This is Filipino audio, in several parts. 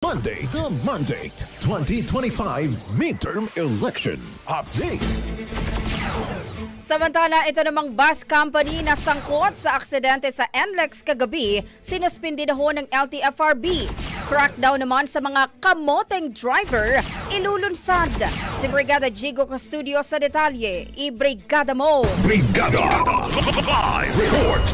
The Mandate 2025 Midterm Election Update. Samantala, ito namang bus company na sangkot sa aksidente sa NLEX kagabi, sinuspindi na ho ng LTFRB. Crackdown naman sa mga kamoteng driver, ilulunsad. Si Brigada Jigo Custodio sa detalye. I-brigada mo! Brigada! Live report!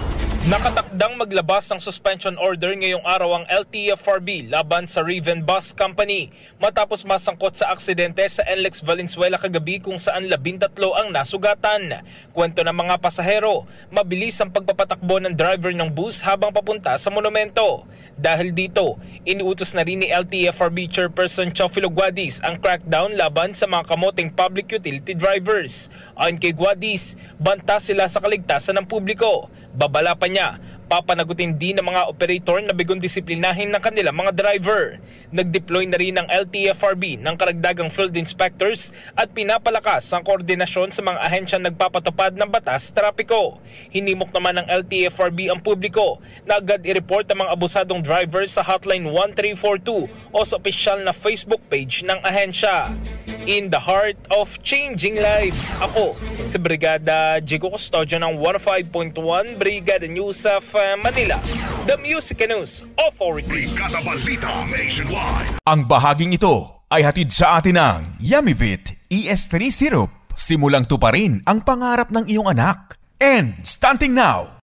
Nakatakdang maglabas ng suspension order ngayong araw ang LTFRB laban sa Raven Bus Company matapos masangkot sa aksidente sa NLEX Valenzuela kagabi kung saan 13 ang nasugatan. Kwento ng mga pasahero, mabilis ang pagpapatakbo ng driver ng bus habang papunta sa monumento. Dahil dito, iniutos na rin ni LTFRB Chairperson Chofilo Guadis ang crackdown laban sa mga kamoteng public utility drivers. Ayon kay Guadis, banta sila sa kaligtasan ng publiko. Babala pa niya, papanagutin din ng mga operator na bigong disiplinahin ng kanilang mga driver. Nag-deploy na rin ng LTFRB ng karagdagang field inspectors at pinapalakas ang koordinasyon sa mga ahensyang nagpapatupad ng batas trapiko. Hinimok naman ng LTFRB ang publiko na agad i-report ang mga abusadong drivers sa hotline 1342 o sa opisyal na Facebook page ng ahensya. In the heart of changing lives, ako si Brigada Jigo Custodio ng 105.1 Brigada News of Manila, the Music News Authority. Brigada Balita Nationwide. Ang bahaging ito ay hatid sa atin ng Yumivit ES3 Syrup. Simulang tuparin ang pangarap ng iyong anak. And starting now,